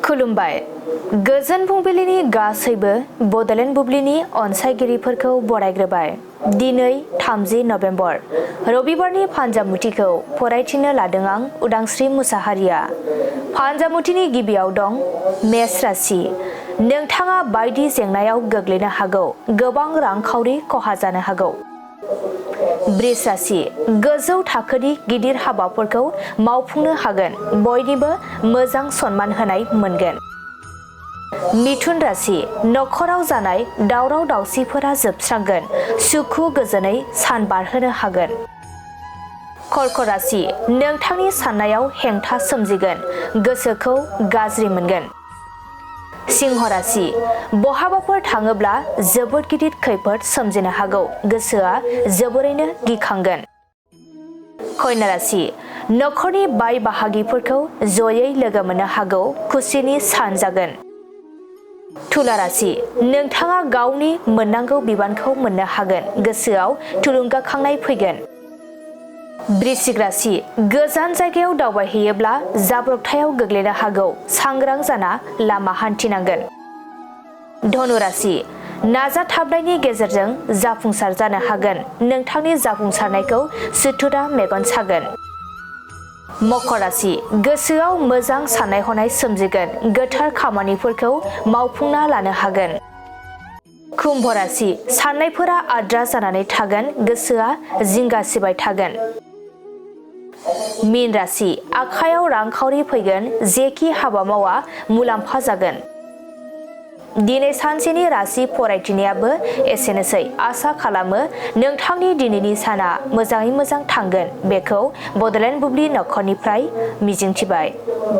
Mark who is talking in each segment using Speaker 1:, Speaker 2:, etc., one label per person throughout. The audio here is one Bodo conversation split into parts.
Speaker 1: खुलुमबाय। गोजोन फुंबिलिनि गासैबो बड'लेण्ड बुब्लिनि अनसायगिरिफोरखौ बरायग्रोबाय। दिनै 30 नभेम्बर रबिबारनि फान्जामुथिखौ फरायथिनो लादों आं उदांस्रि मुसाहारिया। फान्जामुथिनि गिबियाव दं मेष राशि। नोंथाङा बायदि जेंनायाव गोग्लैनो हागौ, गोबां रांखावरि खहा जानो हागौ। बृष राशि। गोजौ थाखोनि गिदिर हाबाफोरखौ मावफुंनो हागोन, बयनिबो मोजां सनमान होनाय मोनगोन। मिथुन राशि। नखराव जानाय दावराव दावसिफोरा जोबस्रांगोन, सुखु गोजोनै सान बारहोनो हागोन। कर्क राशि। नोंथांनि साननायाव हेंथा सोमजिगोन, गोसोखौ गाज्रि मोनगोन। सिंह राशि। बहाबाफोर थाङोब्ला जोबोद गिदिर खैफोद सोमजिनो हागौ, गोसोआ जोबोरैनो गिखांगोन। कन्या राशि। नखरनि बाय बाहागिफोरखौ जयै लोगो मोननो हागौ, खुसिनि सान जागोन। तुला राशि। नोंथाङा गावनि मोननांगौ बिबानखौ मोननो हागोन, गोसोआव थुलुंगाखांनाय फैगोन। वृश्चिक राशि। गोजान जायगायाव दावबायहैयोब्ला जाब्रबथायाव गोग्लैनो हागौ, सांग्रां जाना लामा हान्थिनांगोन। धनु राशि। नाजाथाबनायनि गेजेरजों जाफुंसार जानो हागोन, नोंथांनि जाफुंसारनायखौ सुथुरा मेगन सागोन। मकर राशि। गोसोआव मोजां साननाय हनाय सोमजिगोन, गोथार खामानिफोरखौ मावफुंना लानो हागोन। कुम्भ राशि। साननायफोरा आद्रा जानानै थागोन, गोसोआ जिंगा सिबाय थागोन। मीन राशि। आखायाव रांखावरि फैगोन, जेखि हाबा मावा मुलाम्फा जागोन। दिनै सानसेनि राशि फरायथिनायाबो एसेनोसै। आसा खालामो नोंथांनि दिनैनि साना मोजाङै मोजां थांगोन, बेखौ बड'लेण्ड बुब्लि नखरनिफ्राय मिजिंथिबाय।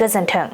Speaker 1: गोजोन्थों।